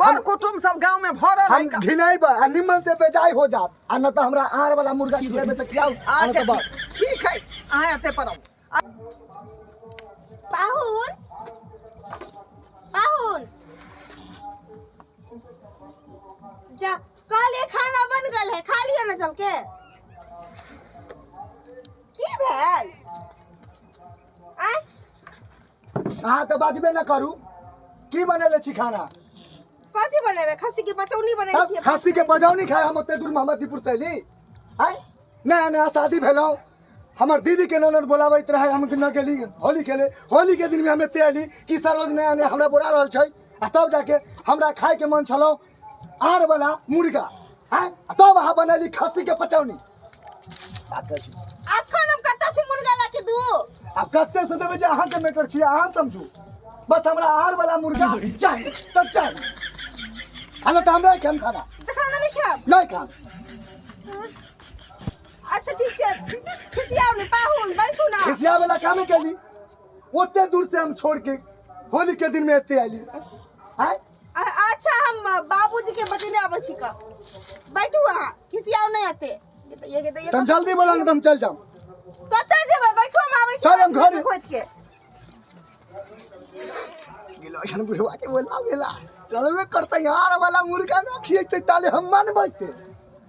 कर कुटुम सब गांव में भरल है हम घिनाई बा निमन से बेजाय हो जात आ न त हमरा आर वाला मुर्गा खिलेबे त खियाओ अच्छा ठीक है आए आते पर पाहुन पाहुन जा कल ये खाना बन गल है खा लियो ना चल के की भेल आय अहाँ त बाजबे न करू की बनेले छी खाना कथी बनेबे खस्सी के पचौनी बनै छी खस्सी के पचौनी खाए हम ओते दूर मोहम्मदीपुर से एली आय नया नया शादी भेलौ हमर दीदी के ननद बोलाबैत रहे हम न गेली होली खेले होली के दिन में हम एते एली कि सरोज नया नया हमरा बोला रहल छै आ तब जाके हमरा खाए के मन छलौ आर वाला मुर्गा हैं तब अहाँ बनैली खस्सी के पचौनी अखन हम कत्ता से मुर्गा ला के दू अब कत्ते से देबे जे अहाँ के मैटर छी अहाँ समझू बस हमरा आर वाला मुर्गा चाहिए तो चाहिए खाना तो हमरा खाम खाना तो खाना नहीं खाब नहीं खाम अच्छा ठीक है खिसियाओ ने पाहुन बैठू ना खिसिया वाला काम केली ओते दूर से हम छोड़ के होली के दिन में एते आइली हैं अच्छा हम बाबूजी के बतने आबै छी का बैठू वहां खिसियाओ नहीं आते ये तुम जल्दी बोला ना तुम चल जाओ कतै जेबै बैठू हम आबै छी चल हम घर खोज के गेलो छन बुढ़वा के बोला बेला चलबे करते यार वाला मुर्गा ना खियते ताले हम मानबै से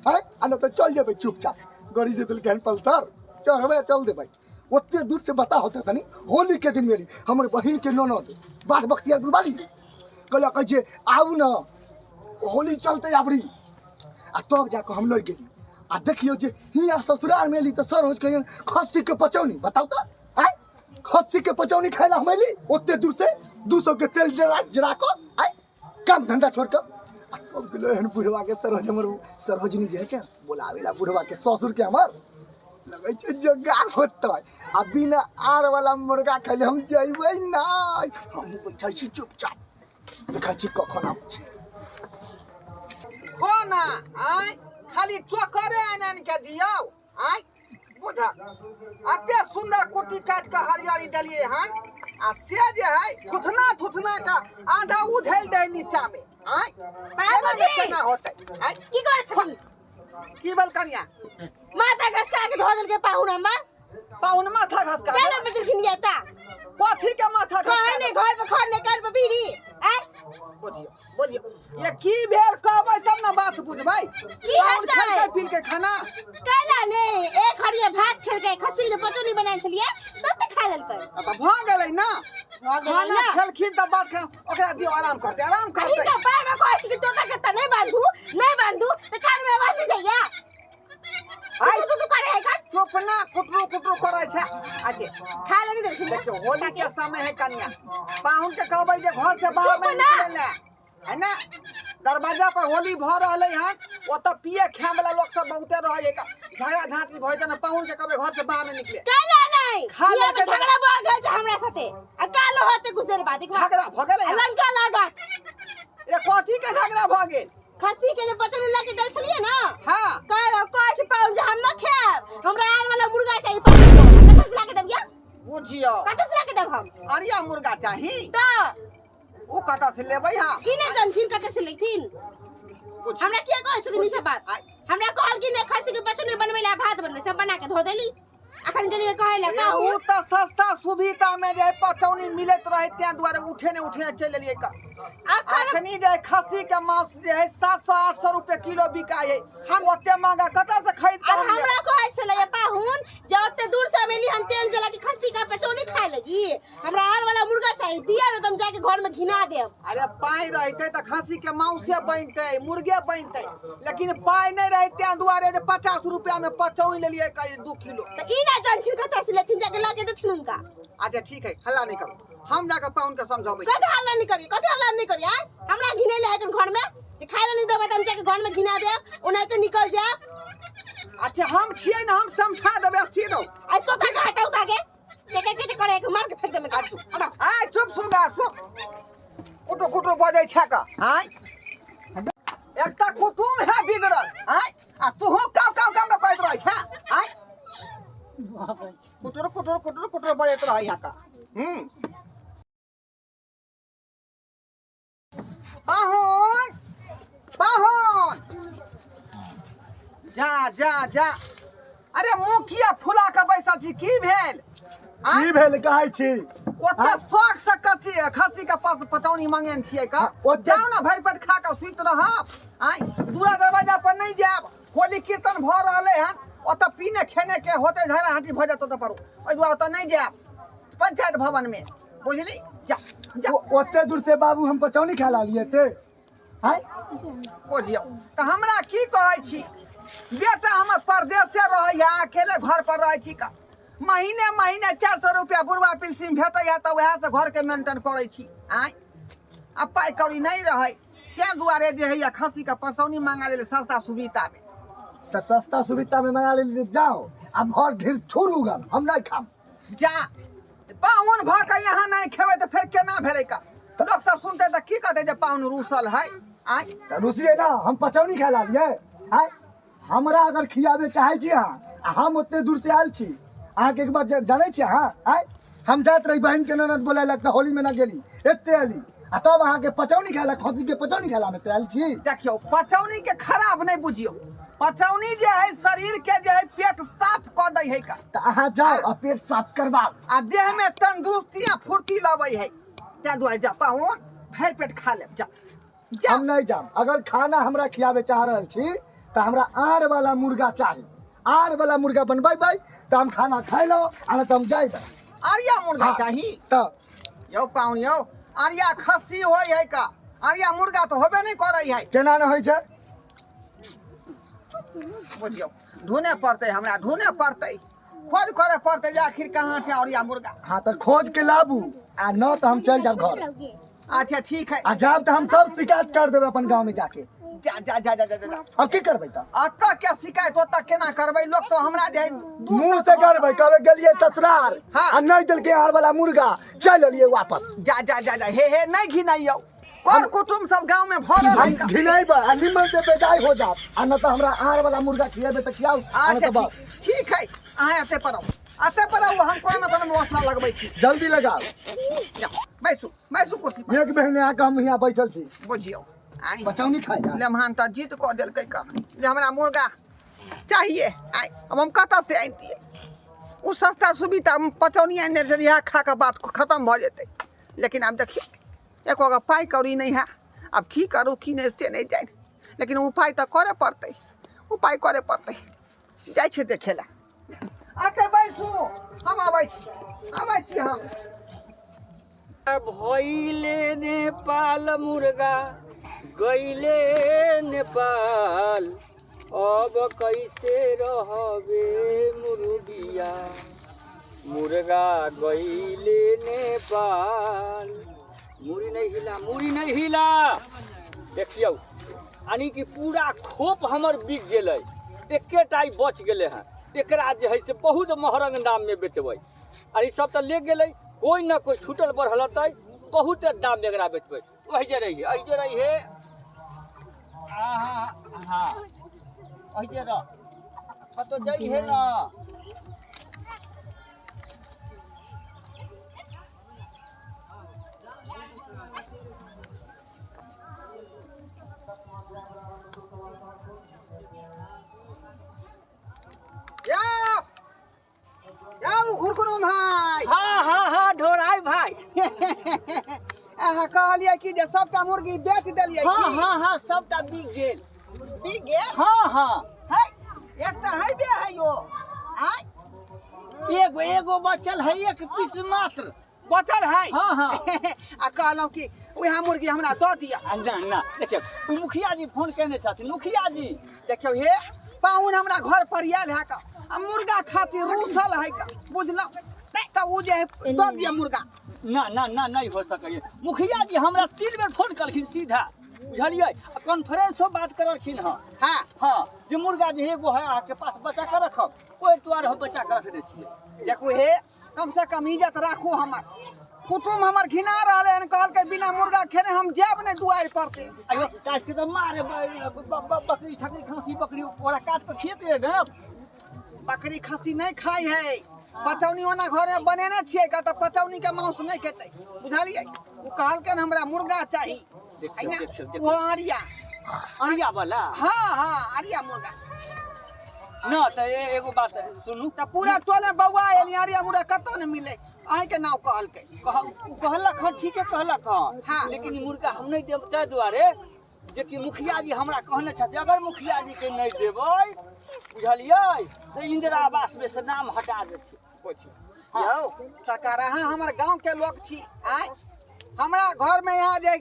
हैं आ न तो चल जेबै चुपचाप गड़ी से दिल कहन पलतर चढ़बे चल दे भाई ओते दूर से बता होते तनी होली के दिन मेरी हमर बहिन के ननद बात बख्तियार बुलवाली कहला कह जे आउ न होली चलते आबरी आ तब जाके हम लइ गेली आ देखियो जे हिया ससुराल में एली त सर होज कहिन खस्सी के पचौनी बताऊ त आय खस्सी के पचौनी खाइला हम एली ओते दूर से 200 के तेल जरा को आय काम धंधा छोड़ के अब गेलो हन बुढ़वा के सरोज हमर सरोजनी जे छै बोलावेला बुढ़वा के ससुर के हमर लगै छै जोगार होतै आ बिना आर वाला मुर्गा खाइले हम जइबै नै हम बैठै छी चुपचाप देखै छी कखन आबै छै हो ना आय खाली चोकरे आनन के दियो आय बुझा अते सुंदर कुटी काट के हरियारी दलिए हन आ से जे है थुथना का आधा उझल दे नीचा में आय बाबूजी केना होतै आय की कर छन की बल कनिया माथा घसका के धो देल के पाहुन हमर पाहुन माथा घसका केना बेटी खिनियाता कथी के माथा घसका कहे ने घर पे खड़ ने कर पे बीड़ी आय बोलियो ये की भेल कहबै तब ना बात बुझबै की हेतै पील के खाना कैला ने एक हरिया भात खेल के खस्सी के पचौनी बनाए छलिए सब त खा लेलकै अब भ गेलै ना खाना खेलखिन त बात ओकरा दियो आराम करते अही त बार बार कहै छी कि तोता के त नहीं बांधू त कान में आवाज नहीं जाइया आइ तू करे है का चुप ना कुटरू करै छै आके खा ले देखियो देखियो होली के समय है कनिया पाहुन के कहबै जे घर से बाहर नहीं निकले है ना दरवाजा पर होली भ रहलै हन ओत पिए खाए वाला लोग सब बहुते रहै है का झगड़ा झांटी भइ जाने पाहुन के कहबै घर से बाहर नहीं निकले कैला नहीं खा ले के झगड़ा भ गेल छै हमरा साथे आ कालो होते कुछ देर बाद झगड़ा भ गेलै लंका लागत ए कथी के झगड़ा भ गेल खस्सी के जे पचौनी लाके देल छलिए ना हां कहै छै पाहुन जे हम न खाएब हमरा आर वाला मुर्गा चाहिए 5 किलो कतऽ से लाके देबिया बुझियो कतऽ से लाके देब हम अरिया मुर्गा चाही त ओ कतऽ से लेबै हां ई नै जानथिन कतऽ से लेथिन हमरा किया कहै छथिन ई सब बात हमरा कहल कि नै खस्सी के पचौनी बनबै ला भात बनबै सब बना के धो देली अखन गेलिए कहै ला उ त सस्ता सुविधा में जे पचौनी मिलत रहे त्या दुआरे उठे चल लेलिए का अखनी जे खस्सी के मांस जे है 700-800 रुपए किलो बिकाय है हम ओते महंगा कतऽ से खरीद के हमरा कहै छलै पाहुन जे ओते दूर से अबेली हम तेल जला के खस्सी का पचौनी खाए लगी हमरा आर वाला मुर्गा चाहिए दिया न तुम जाके घर में घिना देब अरे पाई रहते त खस्सी के मांसे बनते मुर्गे बनते लेकिन पाई नहीं रहे त्या दुआरे जे 50 रुपया में पचौनी लेलिए का 2 किलो त ई ना जानथिन कतऽ से लेथिन जाके लाके देथिन उनका अच्छा ठीक है हल्ला नहीं करो हम जाकर पाहुन के समझाबै कथी हल्ला नहीं करी हमरा घिने ले है घर में जे खाए नहीं देबै त हम जाके घर में घिना देब ओनाते निकल जाब अच्छा हम छियै न हम समझा देबै अच्छी रहो आई कोथा का हटाऊ तागे टेटे करे के मार के फेंक देमे काटू आय चुप सुगा चुप कुटो बजै छै का आय एकटा कुटुम है बिगड़ल आय आ तू काव कहैत रहै छै आय कुटरो बजैत रहै यहाँ का पाहुन जा जा जा अरे मुंह किया फुला के बैसल छी की भेल की भेल कहै छी ओते शौक से कथी खस्सी के पास पटौनी मांगेन छियै का जाओ ना भरि पेट खा के सुइत रहब आइ दूरा दरवाजा पर नहीं जाब होली कीर्तन भ रहले हन ओते पीने खेने के होते झरा हाथी भ जात ओते पर ओइ दुआ ओते नहीं जाब पंचायत भवन में बुझली जा जा ओते दूर से बाबू हम पचौनी खेला लिए थे हैं बुझियो त हमरा की कहै छी बेटा हमर परदेश से रहैया अकेले घर पर रहै छी का महीने महीने 400 रुपया बुढ़वा पेंशन भेटैया त वएह से घर के मेंटेन करै छी आइ अब पाई कौड़ी नहीं रहे त्या दुआरे जे हैया खस्सी का पसौनी मांगा ले सस्ता सुविधा में तो सस्ता सुविधा में मंगा ले जाओ अब घर ढेर छोड़ूगा हम नहीं खाम जा पाहुन भ के यहाँ नहीं खेबै त फिर केना भेलै का लोग सब सुनते त की कहते जे पाहुन रूसल है आइ रुसिए ना हम पचौनी खेला लिए हैं हमरा अगर खियाबे चाहे छी अहाँ हम उतने दूर से आयल छी अहाँ के एक बात जाने छी अहाँ हैं हम जात रही बहन के ननद बोले लगता होली में ना गेली एते आली आ तब अहाँ के पचौनी खेला खसी के पचौनी खेला में आयल छी देखियो पचौनी के खराब नहीं बुझियो पचौनी जे है शरीर के जे है पेट साफ क दै है का त अहाँ जाओ आ पेट साफ करवाओ आ देह में तंदुरुस्ती आ फुर्ती लबै है त्या दुआरे जा पाहुन भरि पेट खा ले जा जा हम नहीं जाम अगर खाना हमरा खियाबे चाह रहल छी त हमरा आर वाला मुर्गा चाहिए आर वाला मुर्गा बनबै त हम खाना खाइ लो आ न त हम जाई त आरिया मुर्गा चाही त यौ पाहुन यौ आरिया खस्सी होय है का आरिया मुर्गा तो होबे नहीं करे है केना न होइ छै बुझियो ढूंढे पड़ते हमरा ढूंढे पड़ते खोज करे पड़ते जे आखिर कहाँ छै आरिया मुर्गा हाँ त खोज के लाबू आ न त हम चल जाब घर अच्छा ठीक है आ जाब त हम सब शिकायत कर देबै अपन गांव में जाके जा जा जा जा जा जा अब की करबै त अतः के शिकायत होता केना करबै लोग तो हमरा जे मुंह से करबै कहबै गेलिए ससुराल हाँ। आ नहीं देलकै आर वाला मुर्गा चल एलिए वापस जा जा जा जा हे नहीं घिनाइयो कर कुटुम सब गांव में भरल है हम का घिनाइबै आ निमन से बेजाय हो जाब आ न त हमरा आर वाला मुर्गा खियाबे त खियाऊ आ न अच्छा त बस ठीक है अहाँ अते पर हम कोनो न कोनो व्यवस्था लगबै छी जल्दी लगाओ जा बैसू कुर्सी पर एक बहने आके हम यहाँ बैठल छी बुझियो आई पचौनी खाएगा लेमहान त जीत क देलकै का जे हमरा मुर्गा चाहिए आई अब हम कतऽ से आइतिए उ सस्ता सुविधा पचौनी आने से यहाँ खा के बात खत्म भ जेतै लेकिन अब देखिए एको अगर पाई कौड़ी नहीं है अब की करूँ की नहीं से नहीं जाए लेकिन उपाय तो करे पड़ते उपाय करे पड़ते जाय छे देखे ला आके बैसू हम आबै छी हम भइले नेपाल मुर्गा गइले नेपाल अब कैसे रहबे मुर्गिया मुर्गा गइले नेपाल मुड़ी नहीं हिला देखियो यानी कि पूरा खोप हमर बिक गेलै एकेटाई बच गेले हैं एकरा जे है से बहुत महरंग दाम में बेचबै आ ई सब तो ले गेलै कोई ना कोई छूटल बढ़लतै बहुत दाम में एकरा बेचबै वही जे रही हाँ वही जे रह कतो जाइ है ना भाई हाँ ढोराई भाई अहाँ कहलिए कि जे सबटा मुर्गी बेच देलिए हाँ सबटा बिक गेल हाँ है एकटा है बे है यो आय एगो बचल है एक पीस मात्र बचल है हाँ आ कहलहुँ कि वह मुर्गी हमरा दऽ दिया ना देखियो मुखिया जी फोन केने छथिन मुखिया जी देखियो हे पाहुन हमरा घर पर आयल है का आ मुर्गा खातिर रूसल है का बुझलौ त उ जे दऽ दिया मुर्गा ना नहीं हो सकै मुखिया जी हमरा 3 बेर फोन करखिन सीधा बुझलिए कॉन्फ्रेंसो बात करलखिन हाँ जे मुर्गा जे एगो है अहाँ के पास बचा के रखब ओहि दुआरे हम बचा के रखने छियै देखू हे कम से कम इज्जत राखू हमर कुटुम हमर घिना रहले हन कहलकै बिना मुर्गा खेने हम जाब नहीं दुआर पड़ते अयो काट के तो मारे बकरी छकरी खसी बकरी ओरा काट के खेते ना बकरी खसी नहीं खाई है पचौनी वाला घर में बनेने छियै का त पचौनी के मांस नहीं खेतै बुझलियै उ कहलकन हमरा मुर्गा चाही देखियो वो आरिया वाला हाँ आरिया मुर्गा ना तो एगो बात सुनू तो पूरा टोले बउआ एलियारी हमरा कतो न मिले आइ के नाव कहल के कहलक हन ठीके कहलक हन हाँ। लेकिन ई मुर्गा हम नहीं देब ताहि दुआरे जे कि मुखिया जी हमरा कहने छथि अगर मुखिया जी के नहीं देबै बुझलियै तो इंदिरा आवास में से नाम हटा देथिन। यौ सकाराहा हमर गांव के लोग छी आइ हमरा घर में यहाँ जे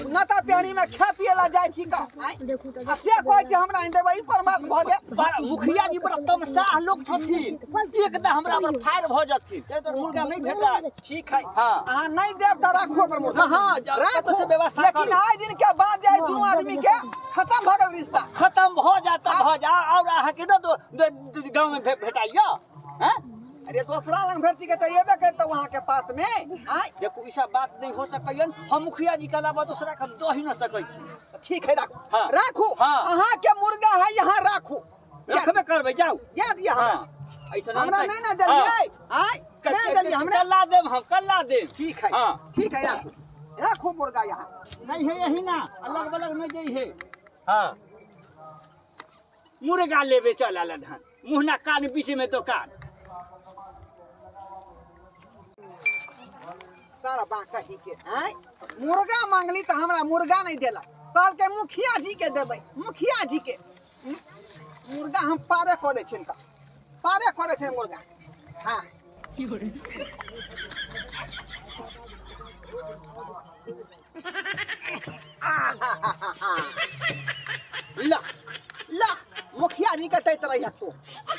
नता प्यारी में खा पिए ला जाय छी का आइ आ से कहै छै हमरा इन देबै ई पर बात भ गेल बड़ा मुखिया जी बड़ा तमसाह लोग छथिन एकदम हमरा पर फायर भ जथिन ते तो मुर्गा नहीं भेटै। ठीक है हाँ। अहाँ नहीं देब त राखो पर मुर्गा हाँ राखो से व्यवस्था लेकिन करू आइ दिन के बाद जाय दुनू आदमी के खत्म भ गेल रिश्ता खत्म भ जाता भ जा और अहाँ के न गांव में भेटाइया हैं। अरे दूसरा रंग भेटी के त एबे करतो वहां के पास में आइ देखो ऐसा बात नहीं हो सकैन हम मुखिया जी के अलावा दूसरा के हम दो ही न सकै छी। ठीक है राखो हाँ। राखो हाँ। अहाँ के मुर्गा है यहाँ राखो रखबे करबै जाऊ याद दिया हमरा हां ऐसा हमरा नहीं ना देलिए आइ नहीं देलिए हमरा कल्ला देम हम कल्ला देम। ठीक है हाँ। ठीक है राखो राखो मुर्गा यहाँ नहीं है यही ना अलग अलग नहीं जई है। हां मुर्गा लेबे चल आलन हन मुहना कान बीच में दुकान सारा बाका ही के आइ मुर्गा मांगली तो हमरा मुर्गा नहीं देला कहल के मुखिया जी के देबै मुखिया जी के मुर्गा हम पारे कर दे छिन का पारे करे छै मुर्गा हां ला ला मुखिया जी के दैत रही तू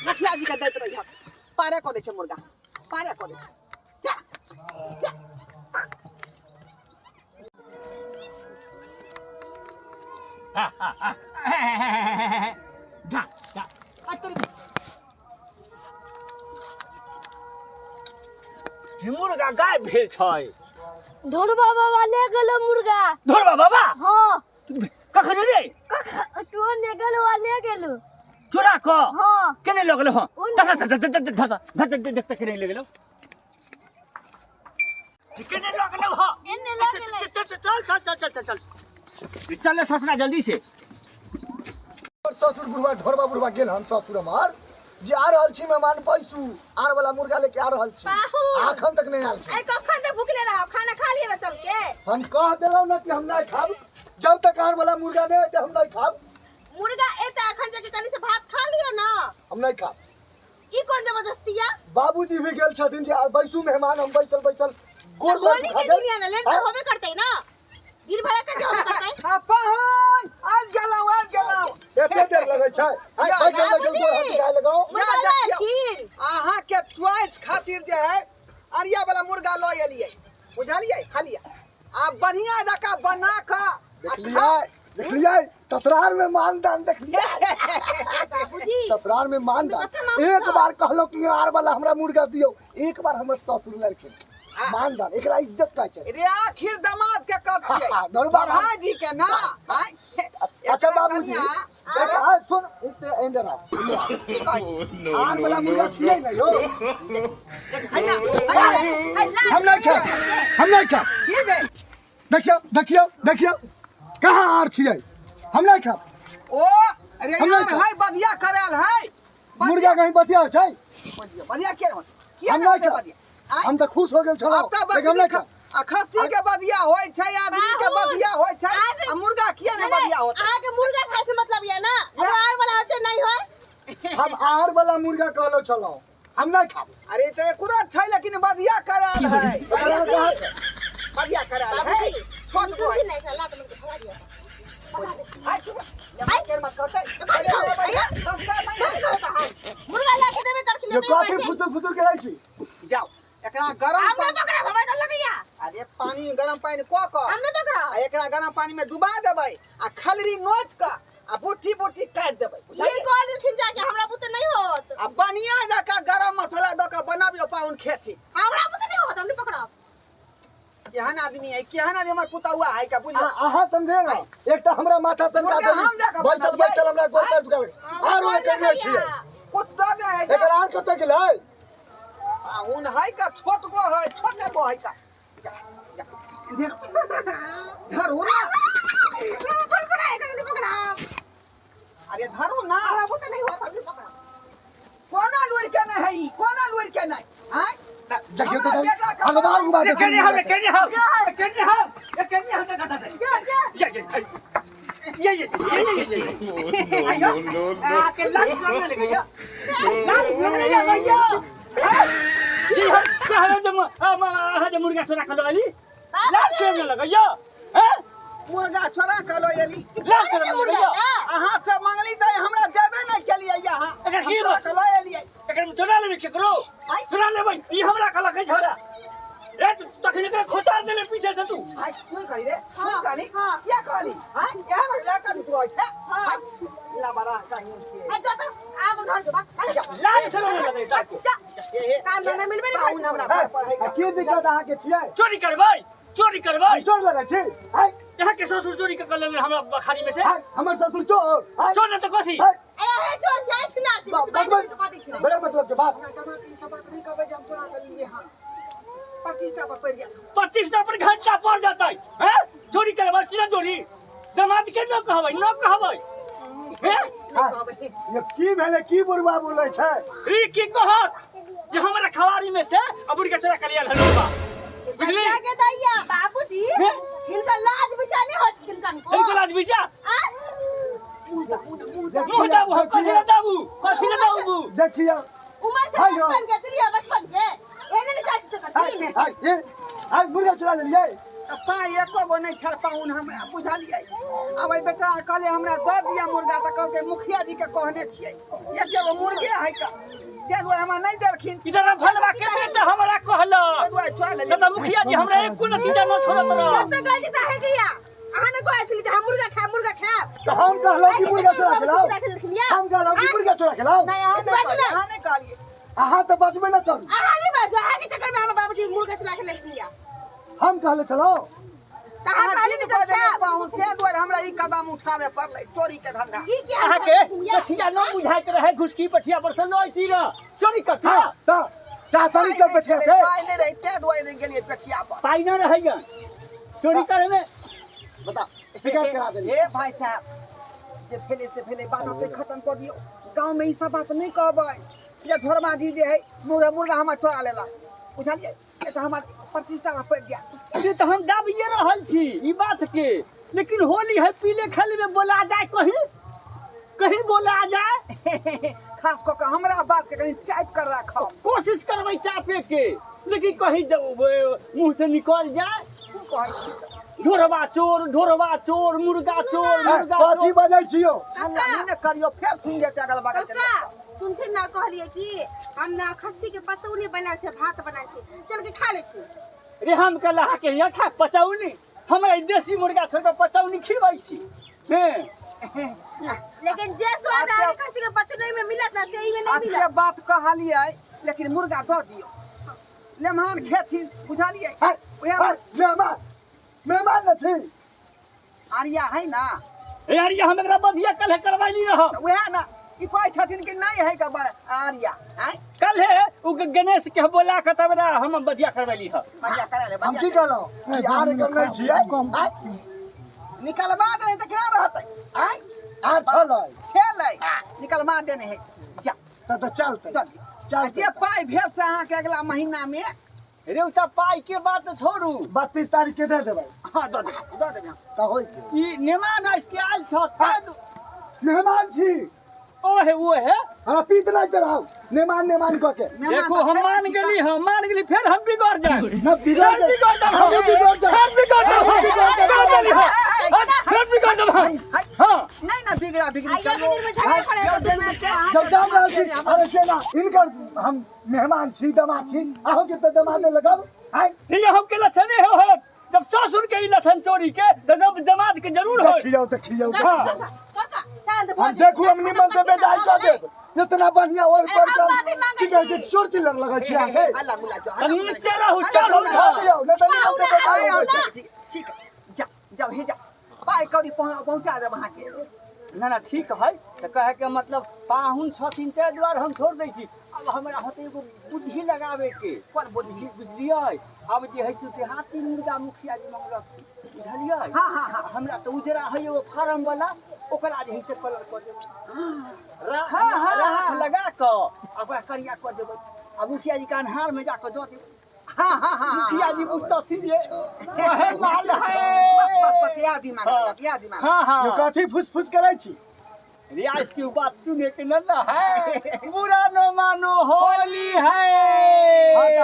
मुखिया जी के दैत रही पारे कर दे छै मुर्गा पारे कर दे क्या क्या धा धा अतर मुर्गा गाय भेल छै ढोलबा बाबा ले गेलो मुर्गा। धोरबा बाबा हां कखन रे तो ले गेलो ले गेलो चोरा को हां केने लगलो हां देखते केने लगलो केने लगलो हां एने लगले चल चल ससुरा जल्दी से। और ससुर बुढ़वा ढोरबा बुढ़वा गेल हम ससुर हमार जे आ रहल छी मेहमान पैसू आर वाला मुर्गा लेके आ रहल छी आखन तक नहीं आल छी। ए कखन से भूखले रहो खाना खा लिए चल के हम कह देलौ ना कि हम नहीं खाब जब तक आर वाला मुर्गा नहीं आते हम नहीं खाब मुर्गा एते अखन जाके कनी से भात खा लियो ना हम नहीं खाब। ई कोन जबरदस्तिया बाबूजी भी गेल छथिन जे बैसू मेहमान हम बैसल बैसल गोड़ होली के दुनिया ना लेट होबे करतै ना गिर भरा के होबे करतै पाहुन आज गेलौ एते देर लगै छै आई बैठल बैठल गोड़ हाथ गाय लगाओ मुर्गा खीर अहाँ के चॉइस खातिर जे है अरिया वाला मुर्गा ल एलियै बुझलियै खा लिया आ बढ़िया जका बना के देख लिया ससुराल में मानदान देख लिया बाबूजी ससुराल में मानदान एक बार कहलो कि आर वाला हमरा मुर्गा दियो एक बार हमर ससुर लड़के मानदान एकरा इज्जत का छै रे आखिर दामाद के कब छियै दरबार बढ़ा जी के ना अच्छा बाबूजी देखा सुन इते एंडर आ आर वाला मुर्गा छियै ना यो है ना हम नहीं खा की बे देखियो कहाँ आर छियै हम नहीं खा ओ अरे यार है बधिया करल है मुर्गा कहीं बतिया छै बधिया के हम नहीं खा बधिया हम तो खुश हो गेल छलो अब तो लेकिन हम नहीं खा आ खस्सी के बधिया होय छै आदमी के बधिया होय छै आ मुर्गा किया ने बधिया होतै आगे मुर्गा खाए से मतलब ये ना आर वाला होचे नहीं होय हम आर वाला मुर्गा कहलो छलो हम नहीं खाब। अरे तो एकरा छै लेकिन बधिया करल है बधिया करल है छोट को है नहीं खा तो मुझे खवा दिया आ चुप ये के मत करते संस्कार नहीं मुर्गा लाके देबे करके ये नहीं काफी फुसुर के रहै छी जाओ एकरा गरम हमने पकड़ा भवा डर लगैया अरे पानी गरम पानी को हमने पकड़ा आ एकरा गरम पानी में डुबा देबै आ खलरी नोच का आ बुट्ठी काट देबै ये गोल थिन जाके हमरा बुते नहीं होत आ बनिया जका गरम मसाला द के बनाबियो पाउन खेती हमरा बुते नहीं होत हमने पकड़ा केहन आदमी है केहन आदमी हमर पुतौआ है का बुझ आहा समझे ना एक तो हमरा माथा सनका देली बैसल हमरा गोड़ पर झुका आर ओए करने छियै कुछ दे दे है एकर आर कते गेलै आ उन है का छोट गो है छोटे गो है का धर हो ना पकड़ा है नहीं पकड़ा अरे धरू ना हमरा बुते नहीं हुआ पकड़ कोना लुर के नहीं है ई कोना लुर के नहीं हैं देखिए तो हमरा बेटा का भगवान की बात ये कहने हम ये कहने हम के लाश लगने लगे या लाश लगने लगे या जी हम कहा जब मुर्गा चोरा कर वाली लाश लगने लगे या हैं मुर्गा चोरा कर लो यली लाश लगने लगे या अहाँ से मंगली त हमरा देबे नहीं केलिए यहाँ अगर की बात कर लो यली अगर चोरा ले के करो चोरा ले भाई ये हमरा कला के छोरा ए तखने के खोतार देले पीछे से तू हाय कोई करी रे हां करी क्या करी हां क्या मतलब करी तू है हां ला बड़ा कहीं के अच्छा तो आब घर के बात लाश से लगने लगे ताको ए काम धंधा मिलबे नहीं पाउन हमरा घर पर है की दिक्कत अहाँ के छियै चोरी करबै चोर लगे छी हाय यहाँ के ससुर चोरी के कर लेले हमरा बखारी में से हाय हमर ससुर चोर हाय चोर न त कथी हाय अरे हे चोर छै सुना बड़े मतलब के बात ई सब बात नहीं कहबे जब चोरा करेंगे हां प्रतिष्ठा पर पड़ गया प्रतिष्ठा पर घंटा पड़ जाता है हैं चोरी करबै सीधा चोरी दमाद के न कहबै हैं ये की भेले की बुरबा बोलै छै ई की कहत जे हमरा खवारी में से अबुड़ के चोरा कर लिया हलवा बुझली के दैया बाबूजी इनका लाज बिचाने हो किनकन को इनका लाज बिचा मुंह दाबू हम कथी न दाबू देखिए उम्र से बचपन के चलिए बचपन के एने नहीं चाची सकती हाय ये हाय मुर्गा चुरा लेलिए पा एको गो नहीं छड़ पाउन हमरा बुझलिए अब बेटा कहले हमरा दे दिया मुर्गा त कहल के मुखिया जी के कहने छिए एके गो मुर्गे है का ते दुआरे हमरा नहीं देलखिन इधर भलवा के बेटा हमरा कहल ते दुआरे चोरा ले सदा मुखिया जी हमरा एक कोन चीज न छोड़त रह सब तो गलती त है किया अहाँ ने कहै छली जे हम मुर्गा खाब तो हम कहलो कि मुर्गा चुरा के लाओ हम कहलो कि मुर्गा चुरा के लाओ नहीं अहाँ नहीं कहलिए अहाँ तो बचबे न करू अहाँ नहीं बाजो अहाँ के चक्कर में हम बाबूजी मुर्गा चला के लेख लिया हम कहले चलो तहां कहली नहीं चल पाउन ते दुआरे हमरा ई कदम उठावे पड़लै चोरी के धंधा ई क्या अहाँ के पठिया न बुझाइत रहे घुसकी पठिया पर से लइती र चोरी करता तो चासली चल बैठे से पाई नहीं रही ते दुआरे नहीं गेलिए पेठिया पर पाई न रहैया चोरी करे में बता शिकायत करा देली हे भाई साहब जे पहले बात पे खत्म कर दियो गांव में ई सब बात नहीं कहबै ये धर्मा जी जे है मुर्गा हम चोरा लेला बुझलिए ये तो हमार प्रतिष्ठा में पड़ गया ये तो हम दाबिए रहल छी ई बात के लेकिन होली है पीले खेले में बोला जाए कहीं बोला जाए खास को हमरा बात के कहीं चाइप कर रखो कोशिश करबै चापे के लेकिन कहीं मुंह से निकल जाए ढोरवा चोर मुर्गा चोर कथी बजै छियो हमरा नहीं करियो फिर सुन जेते अगल बगल के लोग सुनते ना कहलिए कि हम ना खस्सी के पचौनी बना छे भात बना छे चल के खा लेथि रे हम कहला के यहाँ खा पचौनी हमरा देसी मुर्गा छोड़ के पचौनी खिलबै छी हैं लेकिन जे स्वाद आगे खस्सी के पचौनी में मिलत ना से ई में नहीं ये मिलत बात कहलिए लेकिन मुर्गा दो दियो लेमहान खेती बुझलिए हाय मेहमान न छी आरिया है ना यार ये हमरा बधिया कल करवाइली रह तो वह ना ई कोई छथिन कि नहीं है का आरिया हैं कल है उ गणेश के बोला के तब हम बधिया करवाइली ह बढ़िया करे ले हम बढ़िया की कहलो यार करनै छियै हाय निकलवा दे तो क्या रहते हैं आर छलै छेलै निकलवा देने है जा तो चलते चल जे पाई भेल से अहाँ के अगला महीना में रे उता पाई के बात छोड़ू 32 तारीख के दे देबै हां दो दे तो होय के ई नेमान इसके आल छ मेहमान छी ओ है हमरा पीत नहीं चढ़ाओ नेमान क के देखो हम मान गेली फिर हम बिगड़ जाए न बिगड़ हम बिगड़ जाए फिर बिगड़ जाए हां नहीं ना बिगड़ा आइए के दिन में झगड़ा करे तो ना के जब दाम अरे सेना इनकर हम मेहमान छी दमाद छी आहो के त दमाद लगब हाय ये हम के लक्षण हो जब ससुर के लक्षण चोरी के जब दमाद के जरूर हो खियाओ हां काका शांत हम देखू हम निमन से बेजाय कर देब जितना बढ़िया और पर की कह जे चोर चिल्लर लगे छी आगे अल्लाह गुला जो नीचे रहू चढ़ू न त निमन से बेजाय ठीक है जा हे जा पाई कौड़ी पहुंचा दे वहां के ना ठीक है तो कहे के मतलब पाहुन छथिन ते द्वार हम छोड़ दै छी अब हमरा होते एगो बुद्धि लगावे के कौन बुद्धि बुझलियै अब जे है से हाथी मुर्गा मुखिया जी मंगलक बुझलियै हां हमरा तो उजरा है एगो फार्म वाला ओकरा जे से कलर कर देबै हाँ, राख लगा क ओकरा करिया कर देबै आ मुखिया जी के अन्हार में जाकर दऽ देबै हाँ हाँ हाँ मुखिया जी पूछतथिन जे वहे माल है बस याद दिमाग लगा, याद दिमाग हाँ यो हाँ कथी फुसफुस करै छी रियाज की बात सुने के न है बुरा न मानो होली है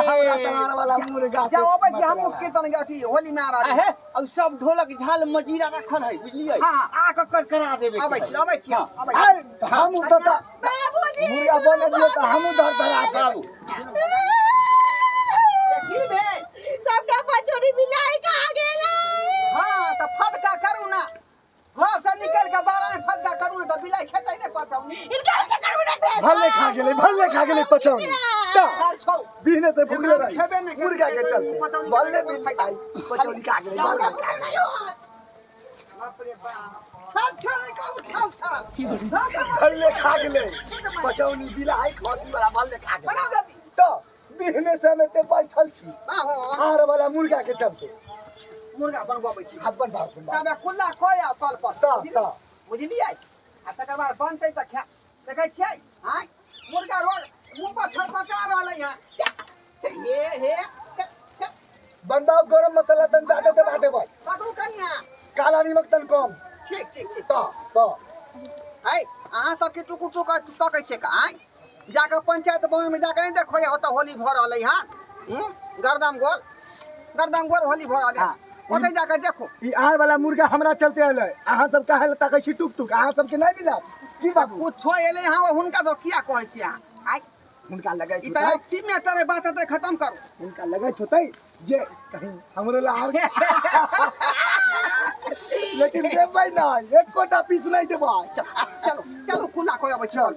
हमरा तनार वाला मुर्गा से जाओ भाई हम कीर्तन गाती होली में आ रहा है। है अब सब ढोलक झाल मजीरा रखल है बुझलिए हाँ। आ कर करा देबे अबै छी अबै छी हाँ। अबै आय हम तो बाबूजी मुर्गा बने दियो त हम धर धरा बाबू की भे सबटा बचोरी बिलाई का गेला हाँ तो फदका करू ना घर से निकल के बारह में फदका करू ना तो बिलाई खेतै नहीं पताऊ इनका से करू ना भले खा गेले पचौनी ता यार छोड़ बिहने से भूखले रही खेबे नहीं मुर्गा के चलते भले भी खाई पचौनी खा गेले भले बाप रे बाप छाप छाप निकाल भले खा गेले पचौनी बिलाई खसी वाला भले खा बना गेले जल्दी तो बिहने से में ते बैठल छी आहो हार वाला मुर्गा के चलते मुर्गा बनबै छी हाथ बन भाग तबे खुला खोया कल पर ता बुझलियै आ तकर बाद बनतै त खा देखै छियै हां मुर्गा रोड मुंह पर छटपटा रहलै है हे बनबाओ गरम मसाला तन ज्यादा दबा देबै पकड़ू कन्या काला नमक तन कम ठीक ठीक ठीक ता है अहाँ सब के टुकु टुक तकै छै का आइ जाके पंचायत भवन में जाके नहीं देखो होता होली भर रहलै हां गरदम गोल होली भर रहलै ओतै जाके देखो ई आर वाला मुर्गा हमरा चलते हले अहाँ सब काहे ल ताकै छी टुक टुक अहाँ सब के नहीं मिला की बाबू कुछो एलै हां हुनका तो किया कहै छी अहाँ आइ उनका लगै ई त सीमेटर बात त खत्म करू उनका लगैत होतै जे कहीं हमरे ला आगे लेकिन देबै नहीं एक कोटा पीस नहीं देबै चलो चलो खुला खोया बच्चा